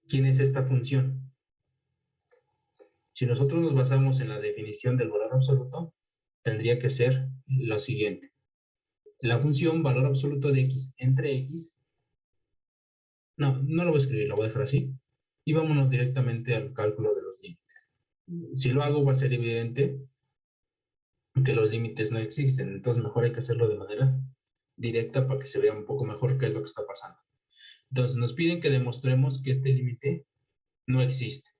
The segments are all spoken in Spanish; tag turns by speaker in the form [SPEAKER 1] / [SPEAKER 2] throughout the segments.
[SPEAKER 1] ¿quién es esta función? Si nosotros nos basamos en la definición del valor absoluto, tendría que ser lo siguiente. La función valor absoluto de x entre x, no lo voy a escribir, lo voy a dejar así, y vámonos directamente al cálculo de los límites. Si lo hago va a ser evidente que los límites no existen, entonces mejor hay que hacerlo de manera directa para que se vea un poco mejor qué es lo que está pasando. Entonces nos piden que demostremos que este límite no existe.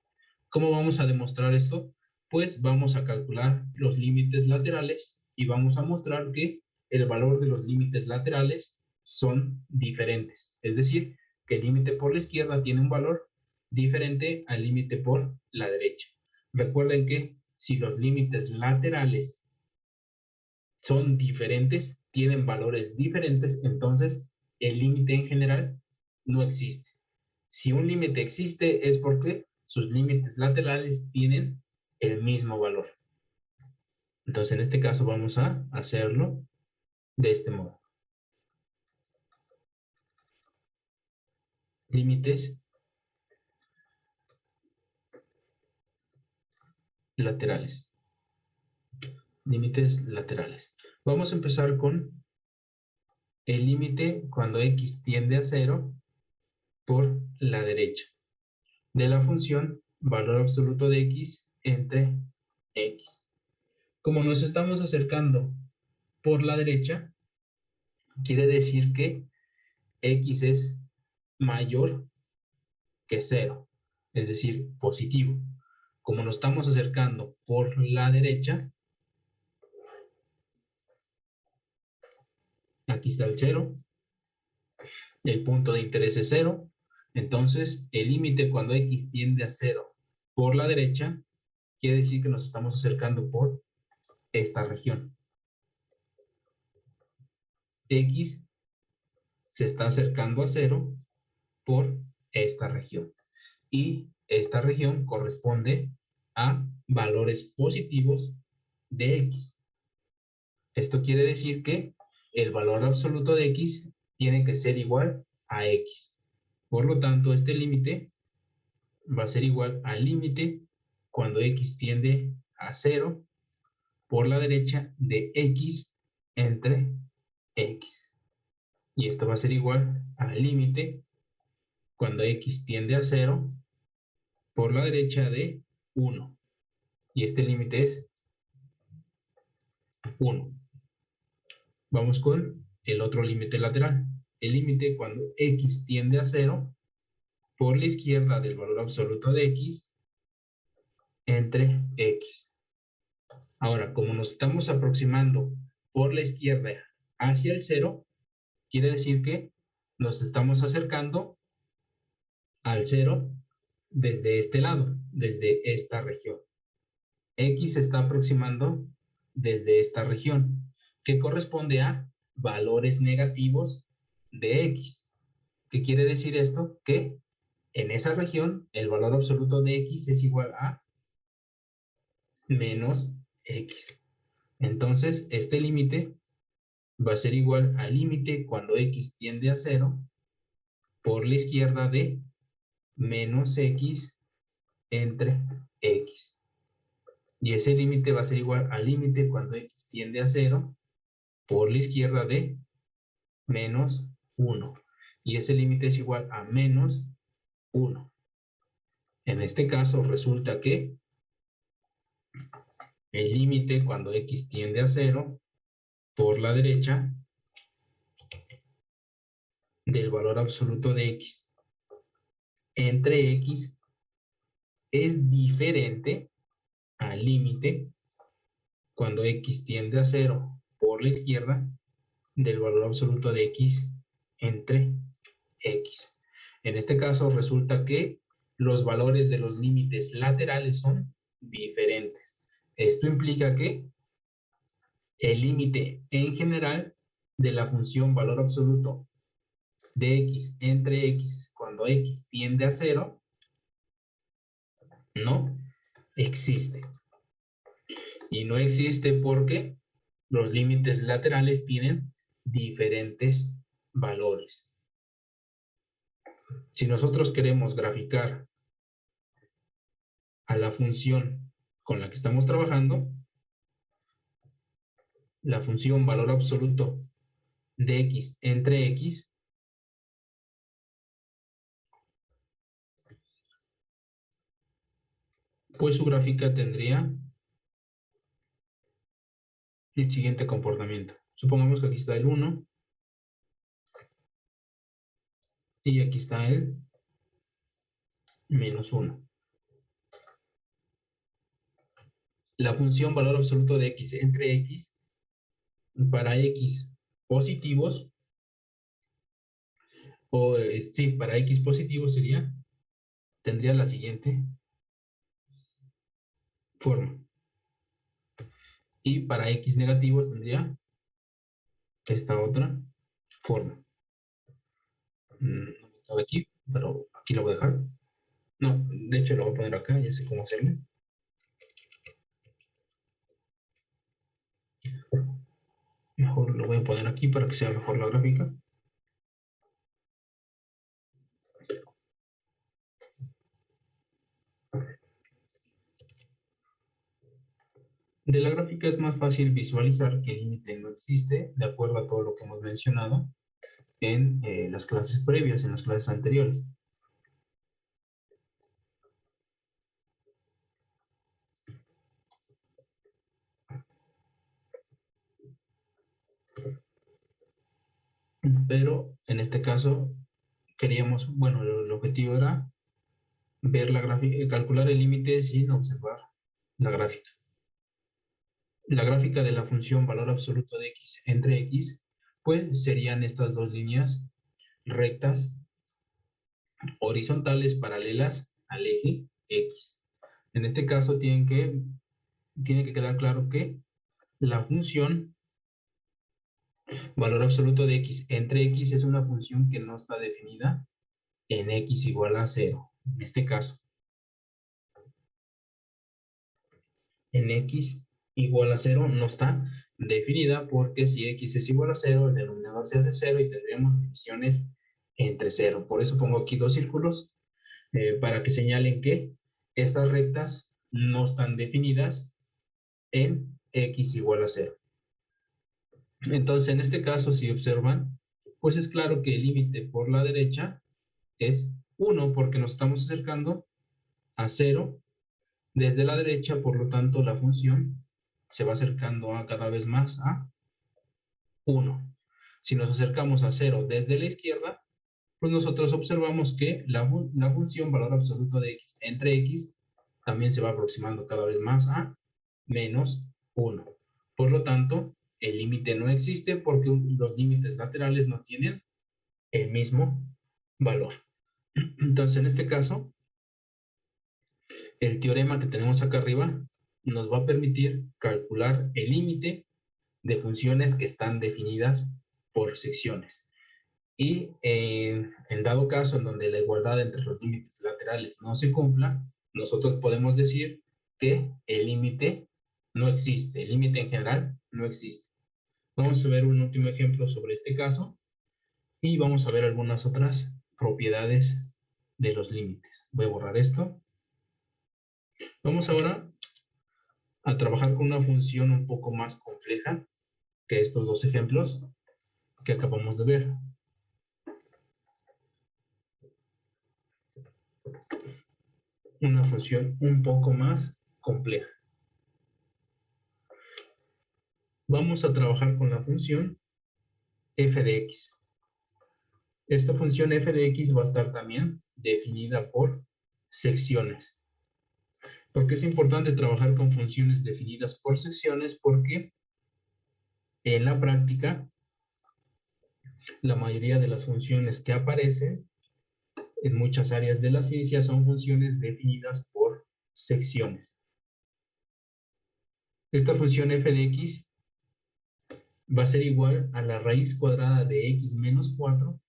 [SPEAKER 1] ¿Cómo vamos a demostrar esto? Pues vamos a calcular los límites laterales y vamos a mostrar que el valor de los límites laterales son diferentes. Es decir, que el límite por la izquierda tiene un valor diferente al límite por la derecha. Recuerden que si los límites laterales son diferentes, tienen valores diferentes, entonces el límite en general no existe. Si un límite existe es porque sus límites laterales tienen el mismo valor. Entonces, en este caso vamos a hacerlo de este modo. Límites laterales. Límites laterales. Vamos a empezar con el límite cuando x tiende a 0 por la derecha de la función valor absoluto de x entre x. Como nos estamos acercando por la derecha, quiere decir que x es mayor que 0, es decir, positivo. Como nos estamos acercando por la derecha, aquí está el 0, el punto de interés es 0, entonces el límite cuando x tiende a 0 por la derecha, quiere decir que nos estamos acercando por esta región. X se está acercando a 0 por esta región. Y esta región corresponde a valores positivos de x. Esto quiere decir que el valor absoluto de x tiene que ser igual a x. Por lo tanto, este límite va a ser igual al límite cuando x tiende a 0 por la derecha de x entre x. Y esto va a ser igual al límite cuando x tiende a 0 por la derecha de 1. Y este límite es 1. Vamos con el otro límite lateral. El límite cuando x tiende a 0 por la izquierda del valor absoluto de x entre x. Ahora, como nos estamos aproximando por la izquierda hacia el 0, quiere decir que nos estamos acercando al 0 desde este lado, desde esta región. X se está aproximando desde esta región, que corresponde a valores negativos de x. ¿Qué quiere decir esto? Que en esa región el valor absoluto de x es igual a menos x. Entonces, este límite va a ser igual al límite cuando x tiende a 0 por la izquierda de menos x entre x. Y ese límite va a ser igual al límite cuando x tiende a 0 por la izquierda de menos 1. Y ese límite es igual a menos 1. En este caso resulta que el límite cuando x tiende a 0 por la derecha del valor absoluto de x entre x es diferente al límite cuando x tiende a 0 por la izquierda del valor absoluto de x entre x. En este caso resulta que los valores de los límites laterales son diferentes. Esto implica que el límite en general de la función valor absoluto de x entre x cuando x tiende a 0 no existe. Y no existe porque los límites laterales tienen diferentes valores. Si nosotros queremos graficar a la función con la que estamos trabajando, la función valor absoluto de x entre x, pues su gráfica tendría el siguiente comportamiento. Supongamos que aquí está el 1 y aquí está el menos 1. La función valor absoluto de x entre x, para x positivos, o sí, para x positivos tendría la siguiente forma. Y para x negativos tendría esta otra forma. No me cabe aquí, pero aquí lo voy a dejar. No, de hecho lo voy a poner acá, ya sé cómo hacerle. Mejor lo voy a poner aquí para que sea mejor la gráfica. De la gráfica es más fácil visualizar que el límite no existe, de acuerdo a todo lo que hemos mencionado en las clases previas, en las clases anteriores. Pero en este caso queríamos, bueno, el objetivo era ver la gráfica, calcular el límite sin observar la gráfica. La gráfica de la función valor absoluto de x entre x, pues serían estas dos líneas rectas horizontales paralelas al eje x. En este caso tiene que quedar claro que la función valor absoluto de x entre x es una función que no está definida en x igual a 0. En este caso, en x igual a 0 no está definida porque si x es igual a 0, el denominador se hace 0 y tendríamos divisiones entre 0. Por eso pongo aquí dos círculos para que señalen que estas rectas no están definidas en x igual a 0. Entonces, en este caso, si observan, pues es claro que el límite por la derecha es 1 porque nos estamos acercando a 0 desde la derecha, por lo tanto la función se va acercando a cada vez más a 1. Si nos acercamos a 0 desde la izquierda, pues nosotros observamos que la función valor absoluto de x entre x también se va aproximando cada vez más a menos 1. Por lo tanto, el límite no existe porque los límites laterales no tienen el mismo valor. Entonces, en este caso, el teorema que tenemos acá arriba nos va a permitir calcular el límite de funciones que están definidas por secciones. Y en dado caso en donde la igualdad entre los límites laterales no se cumpla, nosotros podemos decir que el límite no existe, el límite en general no existe. Vamos a ver un último ejemplo sobre este caso y vamos a ver algunas otras propiedades de los límites. Voy a borrar esto. Vamos ahora a trabajar con una función un poco más compleja que estos dos ejemplos que acabamos de ver. Una función un poco más compleja. Vamos a trabajar con la función f de x. Esta función f de x va a estar también definida por secciones. ¿Por qué es importante trabajar con funciones definidas por secciones? Porque en la práctica, la mayoría de las funciones que aparecen en muchas áreas de la ciencia son funciones definidas por secciones. Esta función f de x va a ser igual a la raíz cuadrada de x menos 4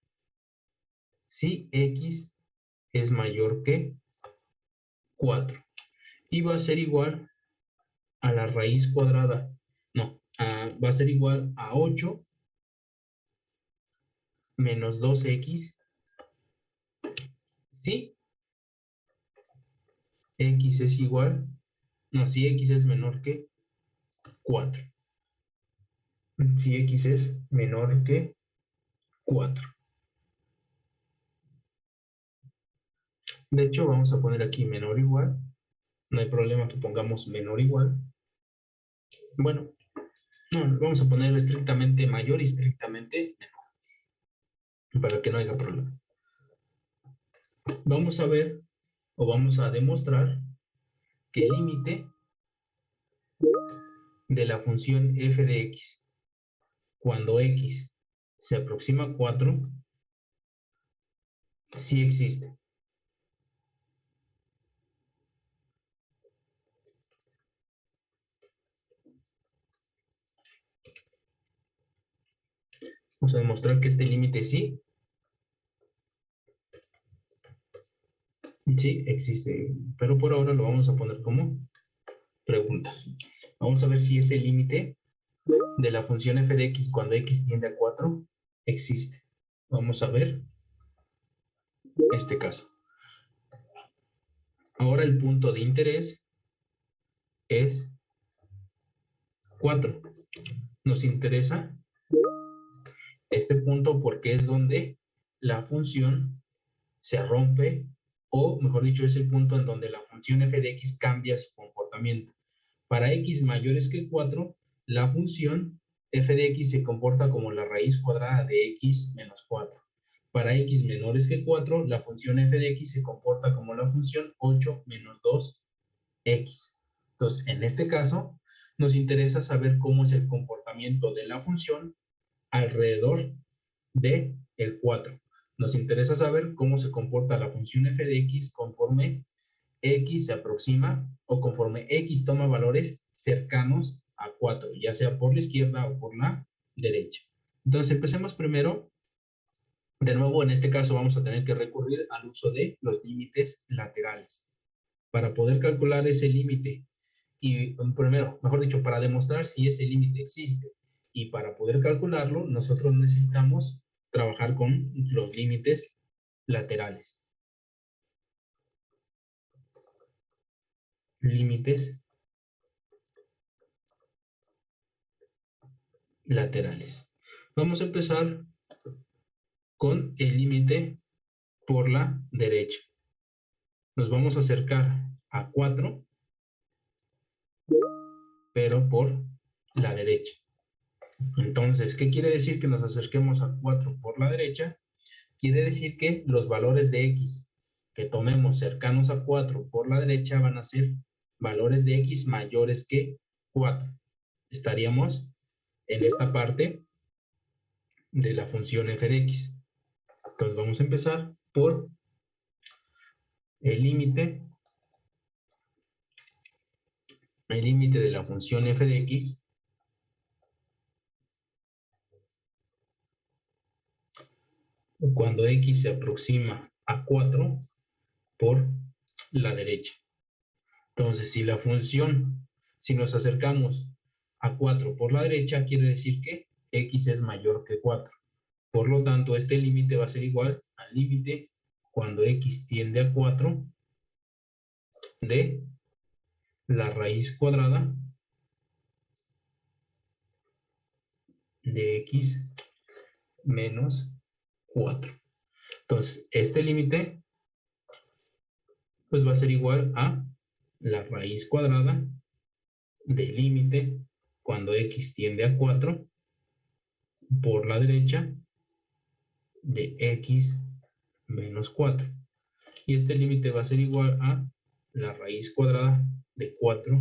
[SPEAKER 1] si x es mayor que 4. Y va a ser igual a la raíz cuadrada, no, va a ser igual a 8 menos 2x si x es igual, no, si x es menor que 4. Si x es menor que 4. De hecho, vamos a poner aquí menor o igual. No hay problema que pongamos menor o igual. Bueno, no, vamos a poner estrictamente mayor y estrictamente menor, para que no haya problema. Vamos a ver o vamos a demostrar que el límite de la función f de x cuando x se aproxima a 4 sí existe. Vamos a demostrar que este límite sí existe, pero por ahora lo vamos a poner como pregunta. Vamos a ver si ese límite de la función f de x cuando x tiende a 4 existe. Vamos a ver este caso. Ahora el punto de interés es 4. Nos interesa este punto porque es donde la función se rompe, o mejor dicho, es el punto en donde la función f de x cambia su comportamiento. Para x mayores que 4, la función f de x se comporta como la raíz cuadrada de x menos 4. Para x menores que 4, la función f de x se comporta como la función 8 menos 2x. Entonces, en este caso, nos interesa saber cómo es el comportamiento de la función alrededor de el 4. Nos interesa saber cómo se comporta la función f de x conforme x se aproxima o conforme x toma valores cercanos a 4, ya sea por la izquierda o por la derecha. Entonces, empecemos primero. De nuevo, en este caso vamos a tener que recurrir al uso de los límites laterales para poder calcular ese límite. Y primero, mejor dicho, para demostrar si ese límite existe y para poder calcularlo, nosotros necesitamos trabajar con los límites laterales. Límites laterales. Vamos a empezar con el límite por la derecha. Nos vamos a acercar a 4, pero por la derecha. Entonces, ¿qué quiere decir que nos acerquemos a 4 por la derecha? Quiere decir que los valores de x que tomemos cercanos a 4 por la derecha van a ser valores de x mayores que 4. Estaríamos en esta parte de la función f de x. Entonces vamos a empezar por el límite de la función f de x cuando x se aproxima a 4 por la derecha. Entonces, si nos acercamos a 4 por la derecha, quiere decir que x es mayor que 4. Por lo tanto, este límite va a ser igual al límite cuando x tiende a 4 de la raíz cuadrada de x menos 4. Entonces, este límite pues va a ser igual a la raíz cuadrada del límite cuando x tiende a 4 por la derecha de x menos 4. Y este límite va a ser igual a la raíz cuadrada de 4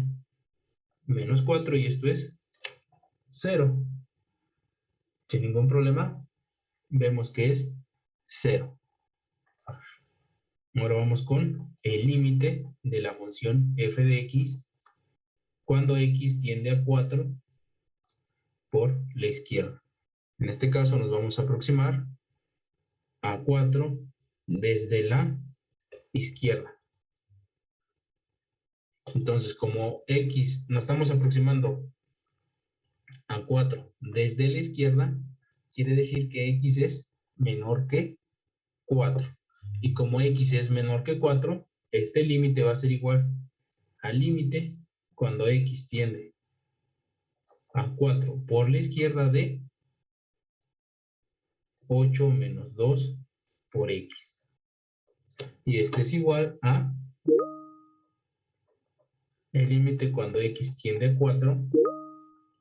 [SPEAKER 1] menos 4, y esto es 0. Sin ningún problema, vemos que es 0. Ahora vamos con el límite de la función f de x cuando x tiende a 4 por la izquierda. En este caso nos vamos a aproximar a 4 desde la izquierda. Entonces, como x nos estamos aproximando a 4 desde la izquierda, quiere decir que x es menor que 4. Y como x es menor que 4, este límite va a ser igual al límite cuando x tiende a 4 por la izquierda de 8 menos 2 por x. Y este es igual a el límite cuando x tiende a 4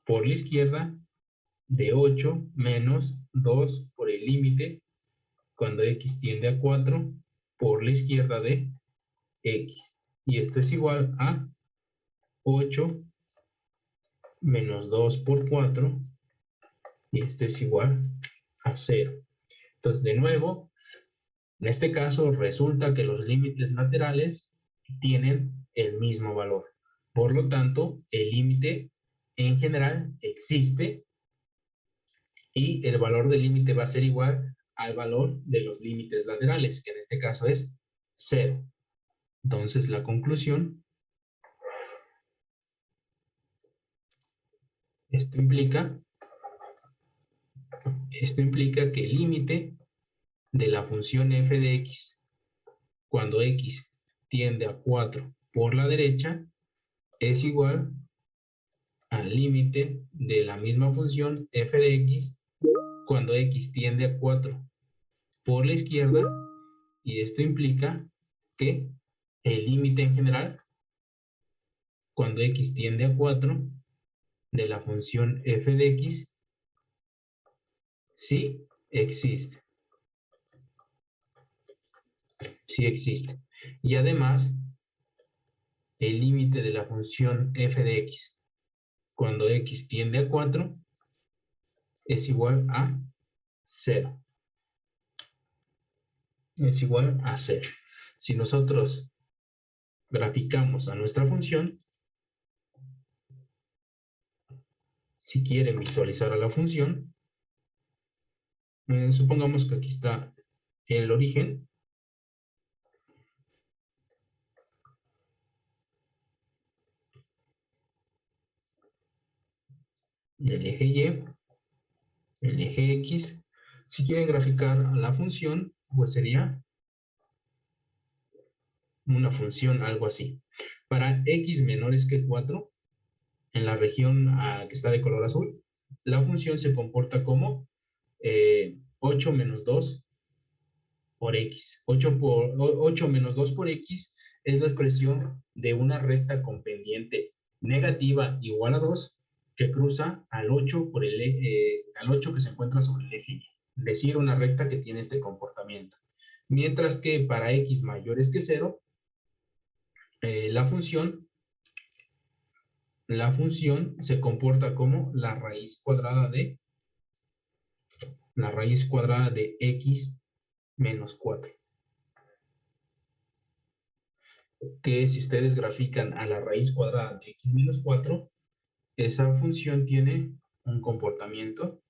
[SPEAKER 1] por la izquierda de 8 menos 2 por el límite cuando x tiende a 4 por la izquierda de x. Y esto es igual a 8 menos 2 por 4, y este es igual a 0. Entonces, de nuevo, en este caso resulta que los límites laterales tienen el mismo valor. Por lo tanto, el límite en general existe y el valor del límite va a ser igual al valor de los límites laterales, que en este caso es 0. Entonces, la conclusión, esto implica que el límite de la función f de x cuando x tiende a 4 por la derecha es igual al límite de la misma función f de x cuando x tiende a 4 por la izquierda, y esto implica que el límite en general cuando x tiende a 4 de la función f de x sí existe. Sí existe. Y además, el límite de la función f de x cuando x tiende a 4 es igual a 0. Es igual a 0. Si nosotros graficamos a nuestra función, si quieren visualizar a la función, supongamos que aquí está el origen. El eje Y, el eje X. Si quieren graficar a la función, pues sería una función algo así. Para x menores que 4, en la región que está de color azul, la función se comporta como 8 menos 2 por x. 8 menos 2 por x es la expresión de una recta con pendiente negativa igual a 2 que cruza al 8, al 8 que se encuentra sobre el eje Y. Es decir, una recta que tiene este comportamiento. Mientras que para x mayores que 0, la función se comporta como la raíz cuadrada de x menos 4. Que si ustedes grafican a la raíz cuadrada de x menos 4, esa función tiene un comportamiento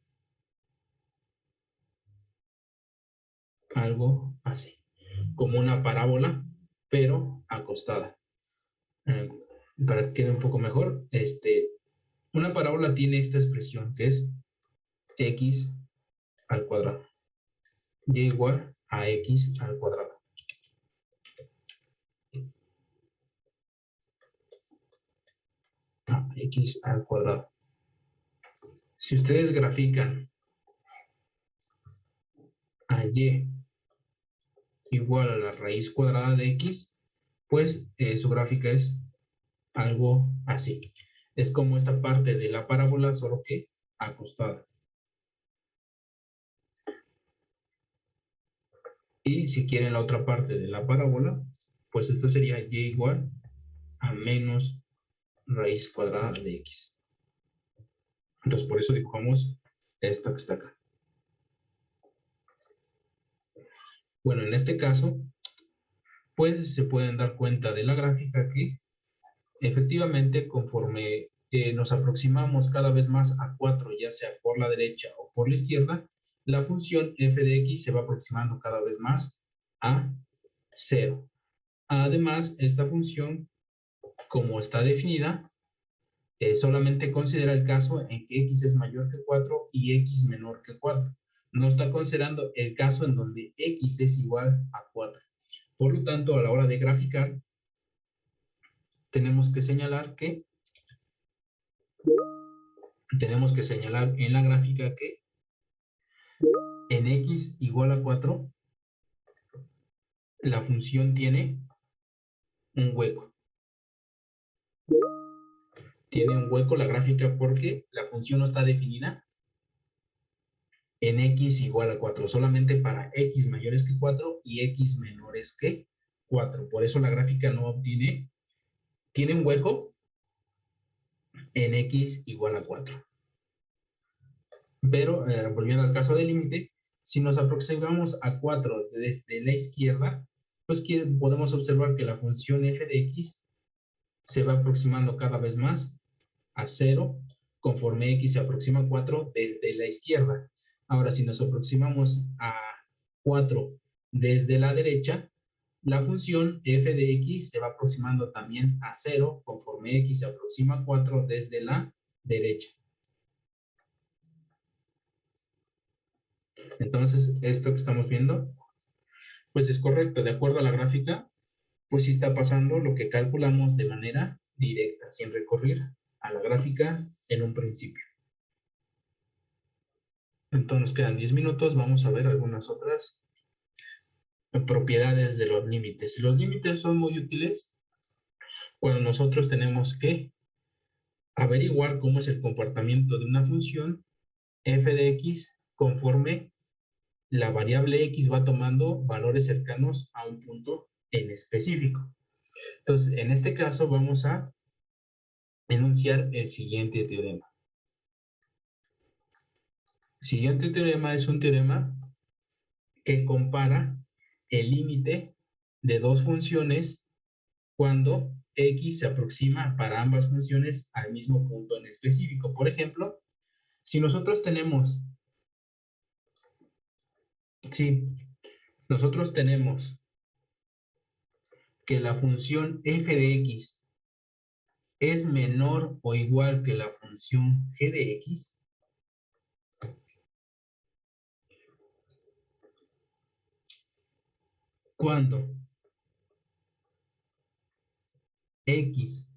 [SPEAKER 1] algo así, como una parábola, pero acostada. Para que quede un poco mejor, una parábola tiene esta expresión que es x al cuadrado, y igual a x al cuadrado. A x al cuadrado. Si ustedes grafican a y igual a la raíz cuadrada de x, pues su gráfica es algo así. Es como esta parte de la parábola, solo que acostada. Y si quieren la otra parte de la parábola, pues esta sería y igual a menos raíz cuadrada de x. Entonces, por eso dibujamos esta que está acá. Bueno, en este caso, pues se pueden dar cuenta de la gráfica que efectivamente conforme nos aproximamos cada vez más a 4, ya sea por la derecha o por la izquierda, la función f de x se va aproximando cada vez más a 0. Además, esta función, como está definida, solamente considera el caso en que x es mayor que 4 y x menor que 4. no está considerando el caso en donde x es igual a 4. Por lo tanto, a la hora de graficar, tenemos que señalar en la gráfica que en x igual a 4, la función tiene un hueco. Tiene un hueco la gráfica porque la función no está definida en x igual a 4, solamente para x mayores que 4 y x menores que 4. Por eso la gráfica no tiene un hueco en x igual a 4. Pero, volviendo al caso del límite, si nos aproximamos a 4 desde la izquierda, pues podemos observar que la función f de x se va aproximando cada vez más a 0 conforme x se aproxima a 4 desde la izquierda. Ahora, si nos aproximamos a 4 desde la derecha, la función f de x se va aproximando también a 0 conforme x se aproxima a 4 desde la derecha. Entonces, esto que estamos viendo, pues es correcto. De acuerdo a la gráfica, pues sí está pasando lo que calculamos de manera directa, sin recurrir a la gráfica en un principio. Entonces nos quedan 10 minutos, vamos a ver algunas otras propiedades de los límites. Los límites son muy útiles cuando nosotros tenemos que averiguar cómo es el comportamiento de una función f de x conforme la variable x va tomando valores cercanos a un punto en específico. Entonces, en este caso vamos a enunciar el siguiente teorema. El siguiente teorema es un teorema que compara el límite de dos funciones cuando x se aproxima para ambas funciones al mismo punto en específico. Por ejemplo, si nosotros tenemos que la función f de x es menor o igual que la función g de x, cuando x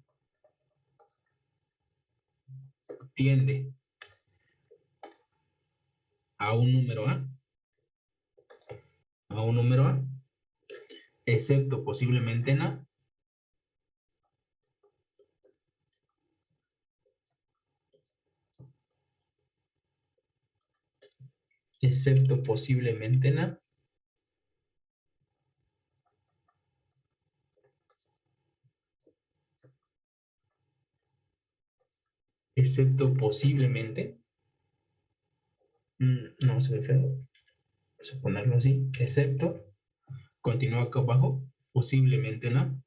[SPEAKER 1] tiende a un número a, excepto posiblemente en a, excepto posiblemente en a, excepto posiblemente, no se ve feo, vamos a ponerlo así, excepto, continúa acá abajo, posiblemente en a,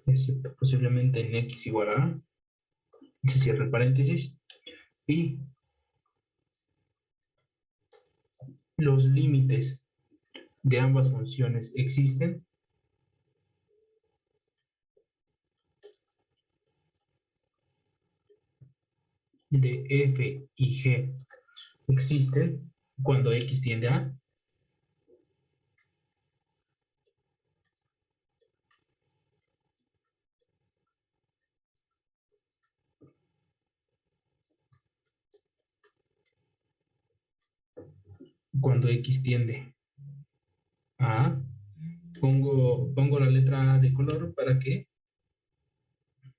[SPEAKER 1] excepto posiblemente en x igual a a, se cierra el paréntesis, y los límites de ambas funciones existen, de f y g existen cuando x tiende a, cuando x tiende a, pongo la letra A de color para que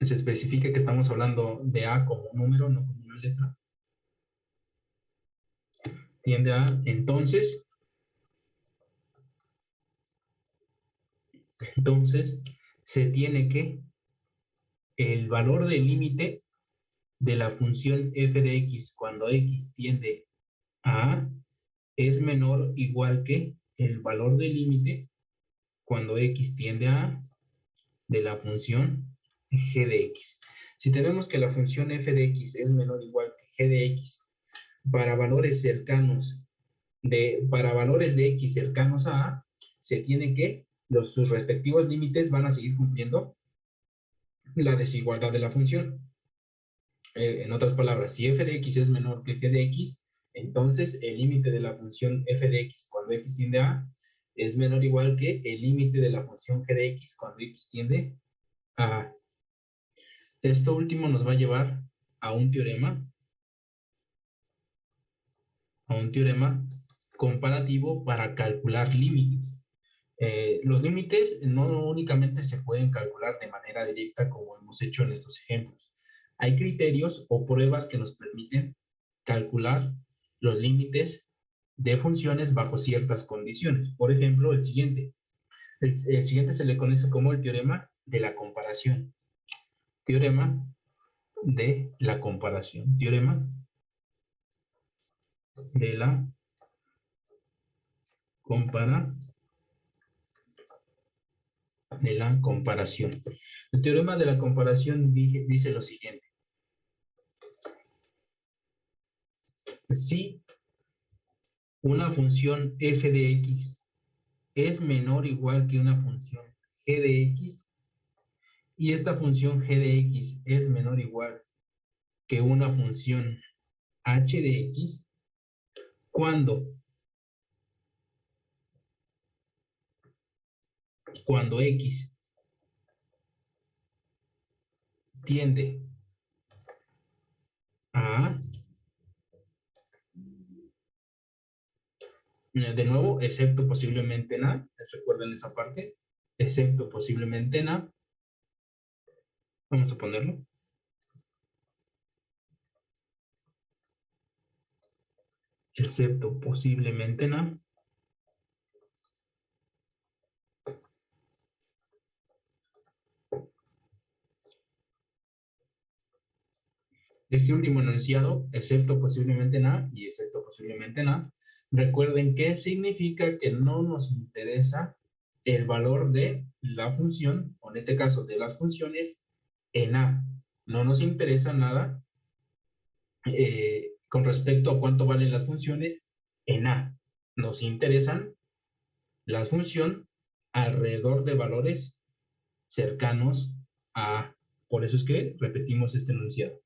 [SPEAKER 1] se especifique que estamos hablando de a como un número, no como una letra. Tiende a, entonces se tiene que el valor del límite de la función f de x cuando x tiende a es menor o igual que el valor del límite cuando x tiende a de la función g de x. Si tenemos que la función f de x es menor o igual que g de x para valores cercanos para valores de x cercanos a, se tiene que sus respectivos límites van a seguir cumpliendo la desigualdad de la función. En otras palabras, si f de x es menor que g de x, entonces el límite de la función f de x cuando x tiende a es menor o igual que el límite de la función g de x cuando x tiende a A. Esto último nos va a llevar a un teorema comparativo para calcular límites. Los límites no únicamente se pueden calcular de manera directa como hemos hecho en estos ejemplos. Hay criterios o pruebas que nos permiten calcular los límites de funciones bajo ciertas condiciones. Por ejemplo, el siguiente. El siguiente se le conoce como el teorema de la comparación. Teorema de la comparación. Teorema de la comparación. El teorema de la comparación dice lo siguiente. Si una función f de x es menor o igual que una función g de x y esta función g de x es menor o igual que una función h de x, cuando x tiende a, de nuevo, excepto posiblemente en A, recuerden esa parte, excepto posiblemente en A, vamos a ponerlo, excepto posiblemente en A, este último enunciado, excepto posiblemente en A y excepto posiblemente en A, recuerden que significa que no nos interesa el valor de la función, o en este caso de las funciones, en A. No nos interesa nada con respecto a cuánto valen las funciones en A. Nos interesan la función alrededor de valores cercanos a A. Por eso es que repetimos este enunciado.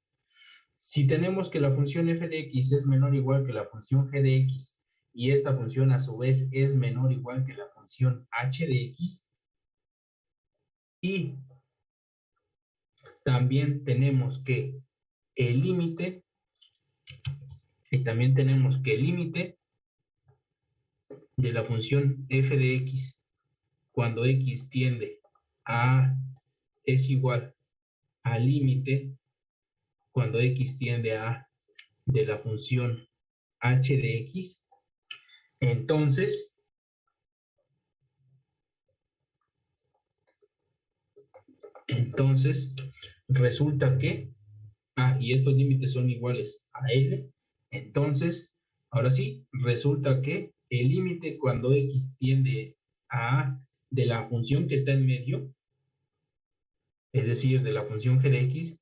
[SPEAKER 1] Si tenemos que la función f de x es menor o igual que la función g de x y esta función a su vez es menor o igual que la función h de x, y también tenemos que el límite de la función f de x cuando x tiende a A es igual al límite cuando x tiende a A de la función h de x, entonces resulta que, y estos límites son iguales a L, entonces, ahora sí, resulta que el límite cuando x tiende a de la función que está en medio, es decir, de la función g de x,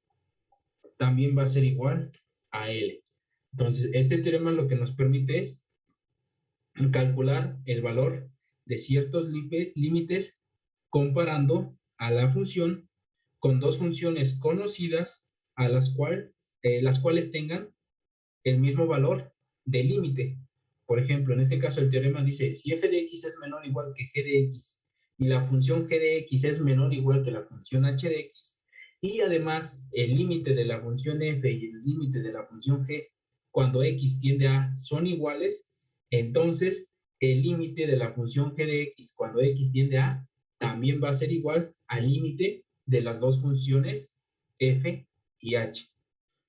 [SPEAKER 1] también va a ser igual a L. Entonces, este teorema lo que nos permite es calcular el valor de ciertos límites comparando a la función con dos funciones conocidas a las cuales tengan el mismo valor de límite. Por ejemplo, en este caso el teorema dice, si f de x es menor o igual que g de x y la función g de x es menor o igual que la función h de x, y además el límite de la función f y el límite de la función g cuando x tiende a son iguales, entonces el límite de la función g de x cuando x tiende a también va a ser igual al límite de las dos funciones f y h.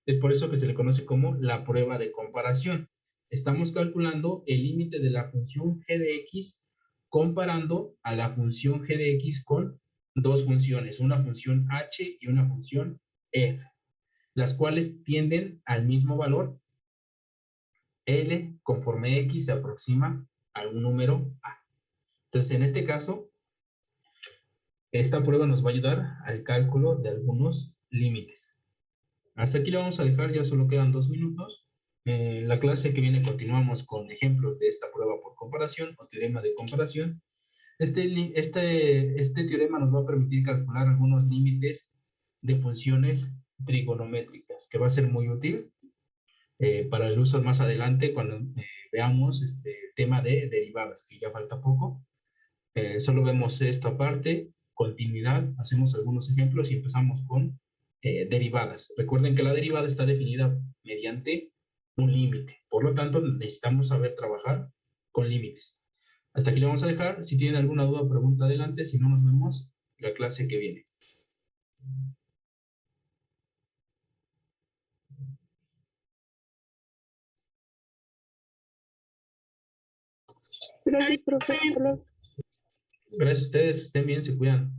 [SPEAKER 1] Es por eso que se le conoce como la prueba de comparación. Estamos calculando el límite de la función g de x comparando a la función g de x con dos funciones, una función h y una función f, las cuales tienden al mismo valor L conforme x se aproxima a un número A. Entonces, en este caso, esta prueba nos va a ayudar al cálculo de algunos límites. Hasta aquí lo vamos a dejar, ya solo quedan 2 minutos. En la clase que viene continuamos con ejemplos de esta prueba por comparación o teorema de comparación. Este teorema nos va a permitir calcular algunos límites de funciones trigonométricas, que va a ser muy útil para el uso más adelante cuando veamos el tema de derivadas, que ya falta poco. Solo vemos esta parte, continuidad, hacemos algunos ejemplos y empezamos con derivadas. Recuerden que la derivada está definida mediante un límite, por lo tanto necesitamos saber trabajar con límites. Hasta aquí le vamos a dejar. Si tienen alguna duda o pregunta, adelante. Si no, nos vemos la clase que viene.
[SPEAKER 2] Gracias, profe.
[SPEAKER 1] Gracias a ustedes. Estén bien, se cuidan.